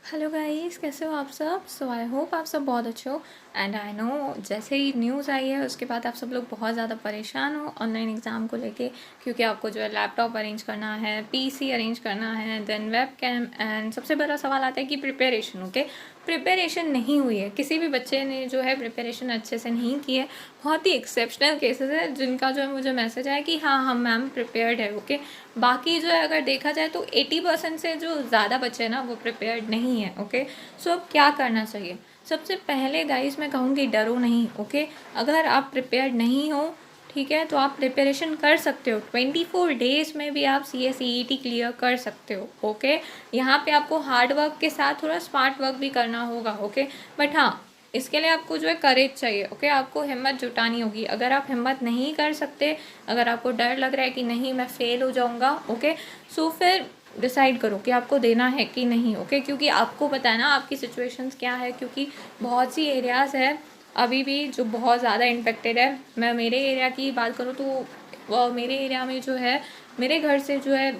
Hello guys, कैसे हो आप सब। सो आई होप आप सब बहुत अच्छे हो। एंड आई नो जैसे ही न्यूज़ आई है उसके बाद आप सब लोग बहुत ज़्यादा परेशान हो ऑनलाइन एग्ज़ाम को लेके, क्योंकि आपको जो है लैपटॉप अरेंज करना है, पीसी अरेंज करना है, देन वेब कैम, एंड सबसे बड़ा सवाल आता है कि प्रिपरेशन। ओके, प्रिपरेशन नहीं हुई है, किसी भी बच्चे ने जो है प्रिपरेशन अच्छे से नहीं की है। बहुत ही एक्सेप्शनल केसेस है जिनका जो है मुझे मैसेज आया कि हाँ हम मैम प्रिपेयर्ड है। ओके, बाकी जो है अगर देखा जाए तो 80% से जो ज़्यादा बच्चे हैं ना वो प्रिपेयर्ड नहीं है। ओके, सो अब क्या करना चाहिए। सबसे पहले गाइस मैं कहूँगी डरो नहीं। ओके, अगर आप प्रिपेयर्ड नहीं हो, ठीक है, तो आप प्रिपरेशन कर सकते हो। 24 डेज में भी आप CA CET क्लियर कर सकते हो। ओके, यहाँ पे आपको हार्ड वर्क के साथ थोड़ा स्मार्ट वर्क भी करना होगा। ओके, बट हाँ, इसके लिए आपको जो है करेज चाहिए। ओके, आपको हिम्मत जुटानी होगी। अगर आप हिम्मत नहीं कर सकते, अगर आपको डर लग रहा है कि नहीं मैं फेल हो जाऊंगा, ओके, सो फिर डिसाइड करो कि आपको देना है कि नहीं। ओके, क्योंकि आपको पता है ना आपकी सिचुएशंस क्या है, क्योंकि बहुत सी एरियाज़ है अभी भी जो बहुत ज़्यादा इन्फेक्टेड है। मैं मेरे एरिया की बात करूँ तो मेरे एरिया में जो है, मेरे घर से जो है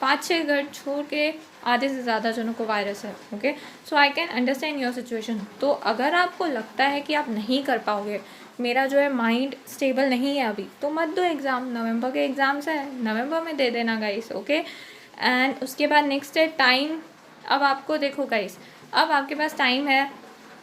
5-6 घर छोड़ के आधे से ज़्यादा जनों को वायरस है। Okay, so I can understand your situation. तो अगर आपको लगता है कि आप नहीं कर पाओगे, मेरा जो है माइंड स्टेबल नहीं है अभी, तो मत दो एग्ज़ाम। नवंबर के एग्ज़ाम्स है, नवंबर में दे देना गाइस। ओके, एंड उसके बाद नेक्स्ट है टाइम। अब आपको देखो गाइस, अब आपके पास टाइम है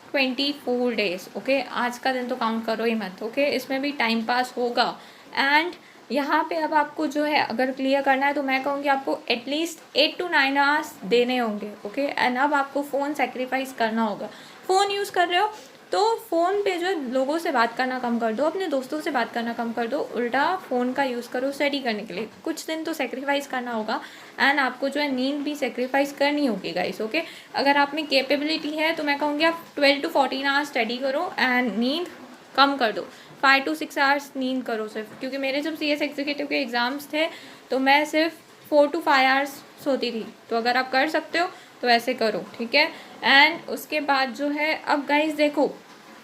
24 डेज। ओके, आज का दिन तो काउंट करो ही मत। ओके, इसमें भी टाइम पास होगा। एंड यहाँ पे अब आपको जो है अगर क्लियर करना है तो मैं कहूँगी आपको एटलीस्ट 8 to 9 आवर्स देने होंगे। ओके, एंड अब आपको फ़ोन सेक्रीफाइस करना होगा। फ़ोन यूज़ कर रहे हो तो फ़ोन पे जो है लोगों से बात करना कम कर दो, अपने दोस्तों से बात करना कम कर दो, उल्टा फ़ोन का यूज़ करो स्टडी करने के लिए। कुछ दिन तो सेक्रीफाइस करना होगा। एंड आपको जो है नींद भी सेक्रीफाइस करनी होगी गाइस। ओके, अगर आप में कैपेबिलिटी है तो मैं कहूँगी आप 12 to 14 आवर्स स्टडी करो एंड नींद कम कर दो। 5 to 6 आवर्स नींद करो सिर्फ, क्योंकि मेरे जब CS एग्जीक्यूटिव के एग्ज़ाम्स थे तो मैं सिर्फ 4 to 5 आवर्स सोती थी। तो अगर आप कर सकते हो तो ऐसे करो, ठीक है। एंड उसके बाद जो है अब गाइस देखो,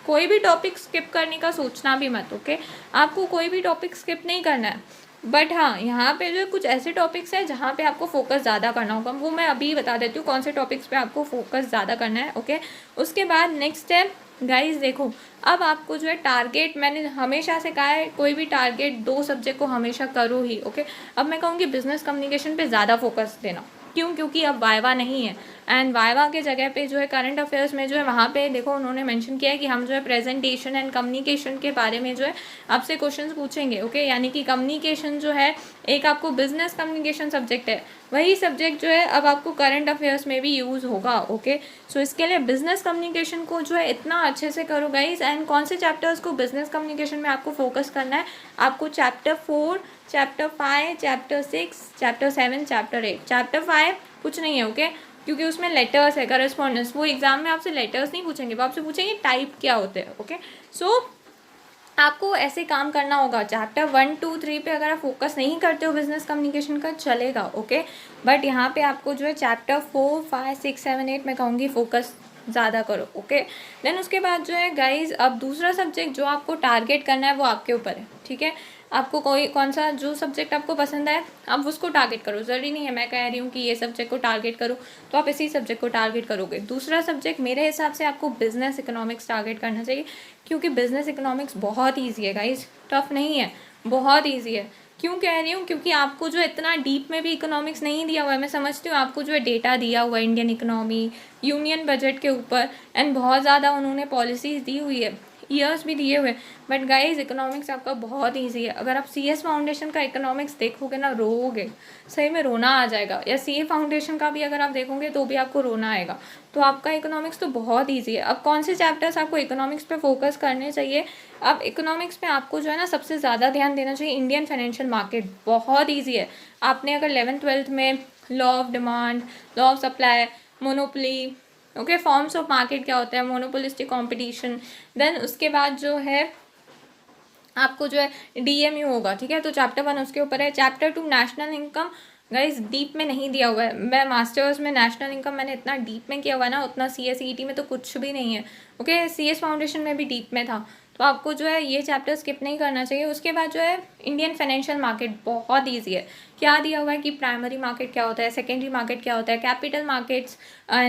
कोई भी टॉपिक स्किप करने का सोचना भी मत। ओके, आपको कोई भी टॉपिक स्किप नहीं करना है, बट हाँ यहाँ पे जो कुछ ऐसे टॉपिक्स हैं जहाँ पे आपको फोकस ज़्यादा करना होगा। वो मैं अभी बता देती हूँ कौन से टॉपिक्स पे आपको फोकस ज़्यादा करना है। ओके, उसके बाद नेक्स्ट है गाइस देखो, अब आपको जो है टारगेट, मैंने हमेशा से कहा है कोई भी टारगेट 2 सब्जेक्ट को हमेशा करो ही। ओके, अब मैं कहूँगी बिजनेस कम्युनिकेशन पे ज़्यादा फोकस देना। क्यों? क्योंकि अब वाइवा नहीं है, एंड वाइवा के जगह पे जो है करंट अफेयर्स में जो है वहाँ पे देखो उन्होंने मेंशन किया है कि हम जो है प्रेजेंटेशन एंड कम्युनिकेशन के बारे में जो है आपसे क्वेश्चंस पूछेंगे। ओके, यानी कि कम्युनिकेशन जो है एक आपको बिजनेस कम्युनिकेशन सब्जेक्ट है, वही सब्जेक्ट जो है अब आपको करंट अफेयर्स में भी यूज़ होगा। ओके, सो इसके लिए बिजनेस कम्युनिकेशन को जो है इतना अच्छे से करो गाइज। एंड कौन से चैप्टर्स को बिजनेस कम्युनिकेशन में आपको फोकस करना है, आपको chapter 4, chapter 5, chapter 6, chapter 7, chapter 8। Chapter 5 कुछ नहीं है। ओके, क्योंकि उसमें लेटर्स है, करस्पॉन्डेंस। वो एग्जाम में आपसे लेटर्स नहीं पूछेंगे, वो आपसे पूछेंगे टाइप क्या होते हैं। ओके, सो आपको ऐसे काम करना होगा। चैप्टर 1, 2, 3 पे अगर आप फोकस नहीं करते हो बिजनेस कम्युनिकेशन का चलेगा। ओके, बट यहाँ पे आपको जो है चैप्टर 4, 5, 6, 7, 8 मैं कहूँगी फोकस ज़्यादा करो। ओके, देन उसके बाद जो है गाइज, अब दूसरा सब्जेक्ट जो आपको टारगेट करना है वो आपके ऊपर है, ठीक है। आपको कोई कौन सा जो सब्जेक्ट आपको पसंद है आप उसको टारगेट करो। ज़रूरी नहीं है मैं कह रही हूँ कि ये सब्जेक्ट को टारगेट करो तो आप इसी सब्जेक्ट को टारगेट करोगे। दूसरा सब्जेक्ट मेरे हिसाब से आपको बिजनेस इकोनॉमिक्स टारगेट करना चाहिए, क्योंकि बिजनेस इकोनॉमिक्स बहुत ईजी है गाइज, टफ नहीं है, बहुत ईजी है। क्यों कह रही हूँ? क्योंकि आपको जो इतना डीप में भी इकोनॉमिक्स नहीं दिया हुआ है। मैं समझती हूँ आपको जो है डेटा दिया हुआ है इंडियन इकोनॉमी, यूनियन बजट के ऊपर, एंड बहुत ज़्यादा उन्होंने पॉलिसीज़ दी हुई है, ईयर्स भी दिए हुए, बट गाइज इकोनॉमिक्स आपका बहुत ईजी है। अगर आप CS फाउंडेशन का इकोनॉमिक्स देखोगे ना रोओगे, सही में रोना आ जाएगा। या CA फाउंडेशन का भी अगर आप देखोगे तो भी आपको रोना आएगा। तो आपका इकोनॉमिक्स तो बहुत ईजी है। अब कौन से चैप्टर्स आपको इकोनॉमिक्स पे फोकस करने चाहिए? अब इकोनॉमिक्स में आपको जो है ना सबसे ज़्यादा ध्यान देना चाहिए इंडियन फाइनेंशियल मार्केट, बहुत ईजी है। आपने अगर 11th-12th में law of demand, law of supply, monopoly, okay, forms of market क्या होता है, मोनोपोलिस्टिक कंपटीशन, देन उसके बाद जो है आपको जो है DMU होगा, ठीक है। तो चैप्टर 1 उसके ऊपर है। Chapter 2 national income, guys deep में नहीं दिया हुआ है। मैं मास्टर्स में नेशनल इनकम मैंने इतना डीप में किया हुआ है ना, उतना CS CET में तो कुछ भी नहीं है। ओके, CS फाउंडेशन में भी डीप में था। तो आपको जो है ये चैप्टर स्किप नहीं करना चाहिए। उसके बाद जो है इंडियन फाइनेंशियल मार्केट बहुत ईजी है। क्या दिया हुआ है कि प्राइमरी मार्केट क्या होता है, सेकेंडरी मार्केट क्या होता है, कैपिटल मार्केट्स,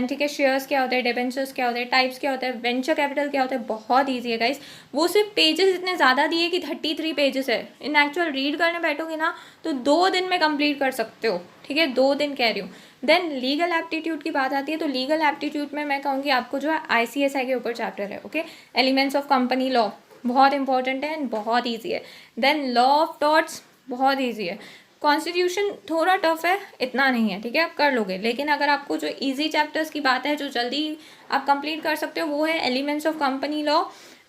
ठीक है, शेयर्स क्या होते हैं, डिबेंचर्स क्या होते हैं, टाइप्स क्या होता है, वेंचर कैपिटल क्या होता है, बहुत ईजी है गाइस। वो सिर्फ पेजेस इतने ज़्यादा दिए कि 33 पेजेस है। इन एक्चुअल रीड करने बैठोगे ना तो 2 दिन में कंप्लीट कर सकते हो, ठीक है, 2 दिन कह रही हूँ। देन लीगल एप्टीट्यूड की बात आती है, तो लीगल एप्टीट्यूड में मैं कहूँगी आपको जो है ICSI के ऊपर चैप्टर है, okay. Elements of company law बहुत इंपॉर्टेंट है एंड बहुत ईजी है। देन लॉ ऑफ टॉर्ट्स बहुत ईजी है। कॉन्स्टिट्यूशन थोड़ा टफ है, इतना नहीं है, ठीक है, आप कर लोगे। लेकिन अगर आपको जो इजी चैप्टर्स की बात है जो जल्दी आप कंप्लीट कर सकते हो, वो है elements of company law.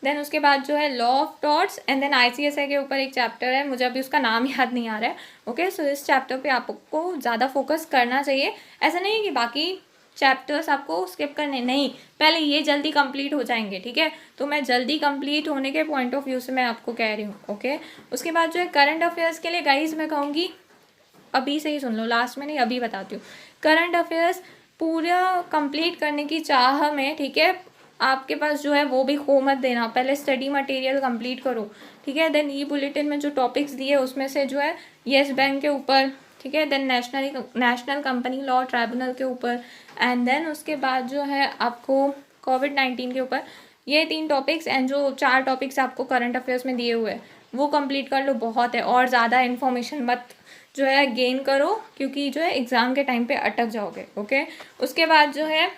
Then उसके बाद जो है law of torts and then ICSI के ऊपर एक चैप्टर है, मुझे अभी उसका नाम याद नहीं आ रहा है, ओके। सो इस चैप्टर पे आपको ज़्यादा फोकस करना चाहिए। ऐसा नहीं है कि बाकी चैप्टर्स आपको स्किप करने, नहीं, पहले ये जल्दी कंप्लीट हो जाएंगे, ठीक है। तो मैं जल्दी कंप्लीट होने के पॉइंट ऑफ व्यू से मैं आपको कह रही हूँ, ओके। उसके बाद जो है करंट अफेयर्स के लिए गाइज मैं कहूँगी अभी से ही सुन लो, लास्ट में नहीं, अभी बताती हूँ। करंट अफेयर्स पूरा कंप्लीट करने की चाह में, ठीक है, आपके पास जो है वो भी खो मत देना, पहले स्टडी मटेरियल कंप्लीट करो, ठीक है। देन बुलेटिन में जो टॉपिक्स दिए उसमें से जो है येस बैंक के ऊपर, ठीक है, then national company law tribunal के ऊपर, एंड देन उसके बाद जो है आपको COVID-19 के ऊपर, ये 3 टॉपिक्स एंड जो 4 टॉपिक्स आपको करंट अफेयर्स में दिए हुए हैं वो कंप्लीट कर लो, बहुत है। और ज़्यादा इन्फॉर्मेशन मत जो है गेन करो, क्योंकि जो है एग्ज़ाम के टाइम पे अटक जाओगे, ओके। उसके बाद जो है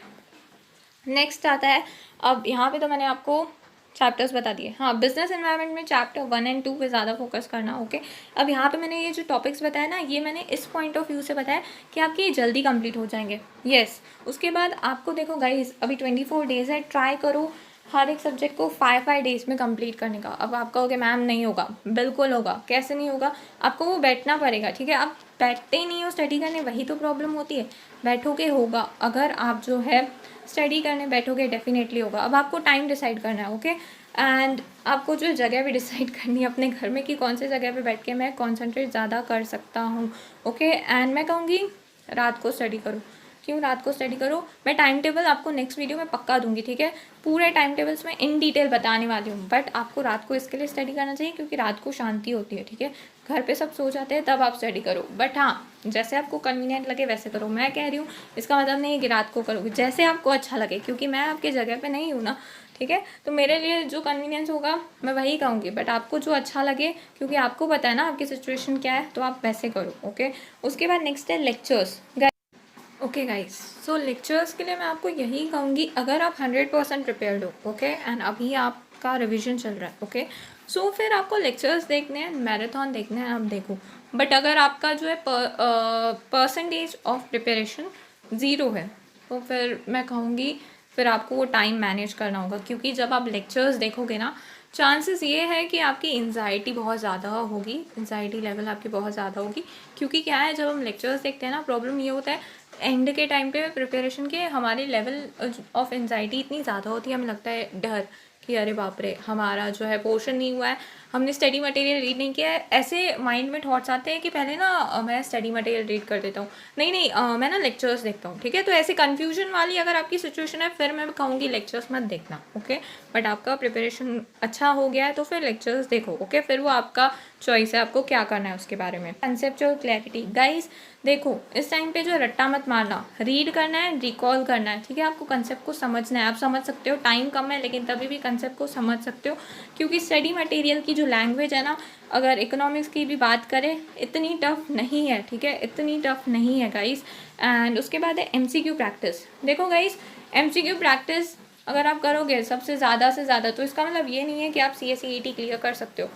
नेक्स्ट आता है, अब यहाँ पे तो मैंने आपको चैप्टर्स बता दिए। हाँ, बिजनेस एनवायरनमेंट में चैप्टर 1 एंड 2 पे ज़्यादा फोकस करना, ओके। अब यहाँ पे मैंने ये जो टॉपिक्स बताया ना, ये मैंने इस पॉइंट ऑफ व्यू से बताया कि आपके ये जल्दी कंप्लीट हो जाएंगे, यस। उसके बाद आपको देखो गाइस, अभी 24 डेज़ है, ट्राई करो हर एक सब्जेक्ट को 5 डेज़ में कंप्लीट करने का। अब आप कहोगे मैम नहीं होगा, बिल्कुल होगा, कैसे नहीं होगा, आपको वो बैठना पड़ेगा, ठीक है। आप बैठते ही नहीं हो स्टडी करने, वही तो प्रॉब्लम होती है। बैठोगे होगा, अगर आप जो है स्टडी करने बैठोगे डेफिनेटली होगा। अब आपको टाइम डिसाइड करना है, ओके। एंड आपको जो जगह भी डिसाइड करनी है अपने घर में कि कौन से जगह पे बैठ के मैं कॉन्सेंट्रेट ज़्यादा कर सकता हूँ, ओके। एंड मैं कहूँगी रात को स्टडी करो। क्यों रात को स्टडी करो, मैं टाइम टेबल आपको नेक्स्ट वीडियो में पक्का दूंगी, ठीक है। पूरे टाइम टेबल्स में इन डिटेल बताने वाली हूँ, बट आपको रात को इसके लिए स्टडी करना चाहिए क्योंकि रात को शांति होती है, ठीक है। घर पे सब सो जाते हैं तब आप स्टडी करो, बट हाँ, जैसे आपको कन्वीनियंट लगे वैसे करो। मैं कह रही हूँ इसका मतलब नहीं है कि रात को करोगे, जैसे आपको अच्छा लगे, क्योंकि मैं आपकी जगह पे नहीं हूँ ना, ठीक है। तो मेरे लिए जो कन्वीनियंस होगा मैं वही कहूँगी, बट आपको जो अच्छा लगे, क्योंकि आपको पता है ना आपकी सिचुएशन क्या है, तो आप वैसे करो, ओके। उसके बाद नेक्स्ट है लेक्चर्स, ओके गाइस। सो लेक्चर्स के लिए मैं आपको यही कहूँगी, अगर आप 100% प्रिपेयर्ड हो, ओके, एंड अभी आपका रिवीजन चल रहा है, ओके, सो फिर आपको लेक्चर्स देखने हैं, मैराथन देखने हैं, आप देखो। बट अगर आपका जो है परसेंटेज ऑफ प्रिपरेशन 0 है, तो फिर मैं कहूँगी फिर आपको वो टाइम मैनेज करना होगा, क्योंकि जब आप लेक्चर्स देखोगे ना, चांसेस ये है कि आपकी एंजाइटी बहुत ज़्यादा होगी, एंजाइटी लेवल आपकी बहुत ज़्यादा होगी। क्योंकि क्या है, जब हम लेक्चर्स देखते हैं ना, प्रॉब्लम ये होता है एंड के टाइम पे प्रिपरेशन के हमारे लेवल ऑफ एंजाइटी इतनी ज़्यादा होती है, हमें लगता है डर कि अरे बाप रे हमारा जो है पोर्शन नहीं हुआ है, हमने स्टडी मटेरियल रीड नहीं किया है। ऐसे माइंड में थॉट्स आते हैं कि पहले ना मैं स्टडी मटेरियल रीड कर देता हूँ, नहीं मैं ना लेक्चर्स देखता हूँ, ठीक है। तो ऐसे कन्फ्यूजन वाली अगर आपकी सिचुएशन है, फिर मैं कहूँगी लेक्चर्स मत देखना, ओके। बट आपका प्रिपरेशन अच्छा हो गया है तो फिर लेक्चर्स देखो, ओके। फिर वो आपका चॉइस है, आपको क्या करना है उसके बारे में। कंसेप्चुअल क्लैरिटी गाइस, देखो इस टाइम पे जो रट्टा मत मारना, रीड करना है, रिकॉल करना है, ठीक है। आपको कंसेप्ट को समझना है, आप समझ सकते हो, टाइम कम है लेकिन तभी भी कंसेप्ट को समझ सकते हो, क्योंकि स्टडी मटेरियल की जो लैंग्वेज है ना, अगर इकोनॉमिक्स की भी बात करें, इतनी टफ नहीं है, ठीक है, इतनी टफ नहीं है गाइस। एंड उसके बाद है MCQ प्रैक्टिस। देखो गाइस, MCQ प्रैक्टिस अगर आप करोगे सबसे ज़्यादा से ज़्यादा, तो इसका मतलब ये नहीं है कि आप CA/CET क्लियर कर सकते हो,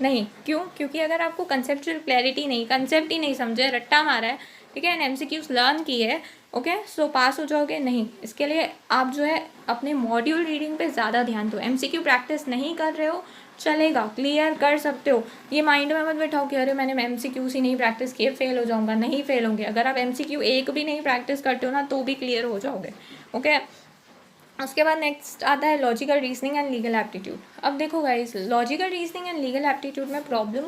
नहीं। क्यों? क्योंकि अगर आपको कंसेप्चुअल क्लैरिटी नहीं, कंसेप्ट ही नहीं समझे, रट्टा मारा है, ठीक है, एंड MCQs लर्न किए है, ओके, सो पास हो जाओगे नहीं। इसके लिए आप जो है अपने मॉड्यूल रीडिंग पे ज़्यादा ध्यान दो। MCQ प्रैक्टिस नहीं कर रहे हो चलेगा, क्लियर कर सकते हो। ये माइंड में मत बैठाओ कि अरे मैंने MCQs ही नहीं प्रैक्टिस किए, फेल हो जाऊंगा, नहीं फेल होंगे। अगर आप MCQ एक भी नहीं प्रैक्टिस करते हो ना, तो भी क्लियर हो जाओगे, ओके। उसके बाद नेक्स्ट आता है logical reasoning and legal aptitude. अब देखो guys, logical reasoning and legal aptitude में प्रॉब्लम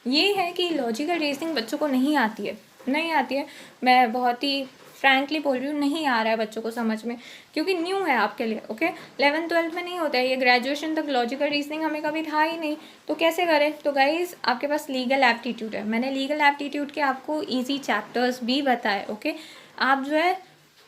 ये है कि लॉजिकल रीजनिंग बच्चों को नहीं आती है, नहीं आती है। मैं बहुत ही फ्रैंकली बोल रही हूँ, नहीं आ रहा है बच्चों को समझ में, क्योंकि न्यू है आपके लिए। ओके, 11th-12th में नहीं होता है ये, ग्रेजुएशन तक लॉजिकल रीजनिंग हमें कभी था ही नहीं, तो कैसे करें। तो गाइज आपके पास लीगल एप्टीट्यूड है, मैंने लीगल एप्टीट्यूड के आपको ईजी चैप्टर्स भी बताए। ओके, आप जो है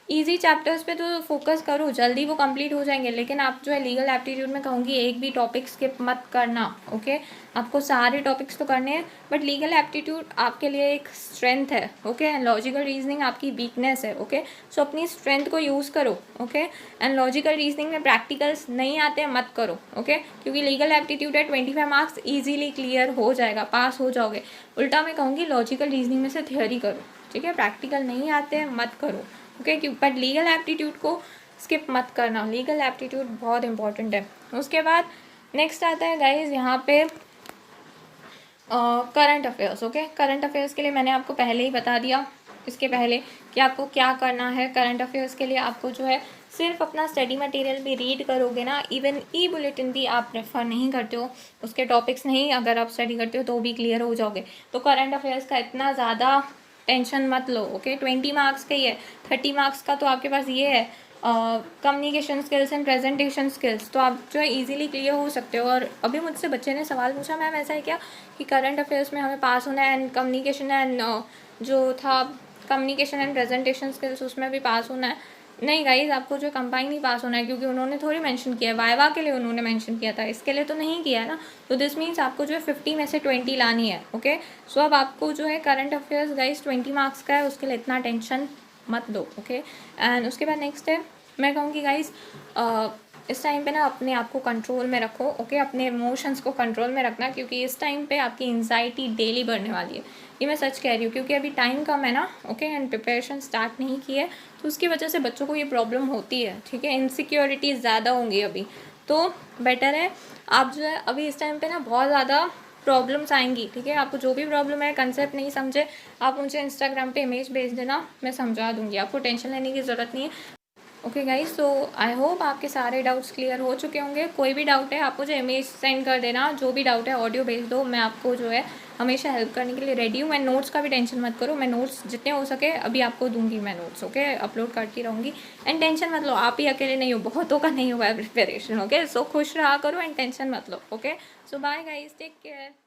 इजी चैप्टर्स पे तो फोकस करो, जल्दी वो कंप्लीट हो जाएंगे, लेकिन आप जो है लीगल एप्टीट्यूड में कहूँगी एक भी टॉपिक स्किप मत करना। ओके, आपको सारे टॉपिक्स तो करने हैं, बट लीगल एप्टीट्यूड आपके लिए एक स्ट्रेंथ है। ओके, एंड लॉजिकल रीजनिंग आपकी वीकनेस है। ओके, सो अपनी स्ट्रेंथ को यूज़ करो। ओके, एंड लॉजिकल रीजनिंग में प्रैक्टिकल्स नहीं आते हैं मत करो। ओके, क्योंकि लीगल एप्टीट्यूड है 25 मार्क्स ईजिली क्लियर हो जाएगा, पास हो जाओगे। उल्टा मैं कहूँगी लॉजिकल रीजनिंग में से थियोरी करो, ठीक है, प्रैक्टिकल नहीं आते हैं मत करो। ओके, बट लीगल एप्टीट्यूड को स्किप मत करना, लीगल एप्टीट्यूड बहुत इंपॉर्टेंट है। उसके बाद नेक्स्ट आता है गाइज यहाँ पे current affairs. Okay, current affairs के लिए मैंने आपको पहले ही बता दिया इसके पहले कि आपको क्या करना है। करंट अफेयर्स के लिए आपको जो है सिर्फ अपना स्टडी मटेरियल भी रीड करोगे ना, इवन ई बुलेटिन भी आप प्रेफर नहीं करते हो, उसके टॉपिक्स नहीं अगर आप स्टडी करते हो तो भी क्लियर हो जाओगे। तो करंट अफेयर्स का इतना ज़्यादा टेंशन मत लो। ओके, 20 मार्क्स का ही है, 30 मार्क्स का तो आपके पास ये है communication skills and presentation skills, तो आप जो है इजीली क्लियर हो सकते हो। और अभी मुझसे बच्चे ने सवाल पूछा, मैम ऐसा है क्या कि करंट अफेयर्स में हमें पास होना है एंड कम्युनिकेशन एंड जो था कम्युनिकेशन एंड प्रेजेंटेशन स्किल्स उसमें भी पास होना है। नहीं गाइज, आपको जो कंबाइन ही पास होना है, क्योंकि उन्होंने थोड़ी मेंशन किया है, वाइवा के लिए उन्होंने मेंशन किया था, इसके लिए तो नहीं किया है ना। तो दिस मीन्स आपको जो है 50 में से 20 लानी है। ओके, सो अब आपको जो है करंट अफेयर्स गाइज 20 मार्क्स का है, उसके लिए इतना टेंशन मत लो। ओके, एंड उसके बाद नेक्स्ट है, मैं कहूँगी गाइज इस टाइम पे ना अपने आप को कंट्रोल में रखो। ओके, अपने इमोशंस को कंट्रोल में रखना, क्योंकि इस टाइम पे आपकी एंजाइटी डेली बढ़ने वाली है, ये मैं सच कह रही हूँ, क्योंकि अभी टाइम कम है ना। ओके, एंड प्रिपरेशन स्टार्ट नहीं की है, तो उसकी वजह से बच्चों को ये प्रॉब्लम होती है। ठीक है, इनसिक्योरिटीज़ ज़्यादा होंगी अभी, तो बेटर है आप जो है अभी इस टाइम पे ना बहुत ज़्यादा प्रॉब्लम्स आएंगी। ठीक है, आपको जो भी प्रॉब्लम है, कंसेप्ट नहीं समझे, आप मुझे इंस्टाग्राम पे इमेज भेज देना, मैं समझा दूँगी, आपको टेंशन लेने की ज़रूरत नहीं है। Okay guys, so I hope आपके सारे डाउट्स क्लियर हो चुके होंगे। कोई भी डाउट है आप मुझे इमेज सेंड कर देना, जो भी डाउट है ऑडियो भेज दो, मैं आपको जो है हमेशा हेल्प करने के लिए रेडी हूँ। मैं नोट्स का भी टेंशन मत करो, मैं नोट्स जितने हो सके अभी आपको दूंगी, मैं नोट्स ओके अपलोड करती रहूँगी। एंड टेंशन मत लो, आप ही अकेले नहीं हो, बहुतों का नहीं हुआ है प्रिपरेशन। ओके, सो खुश रहा करो एंड टेंशन मत लो। ओके, सो बाय गाइज, टेक केयर।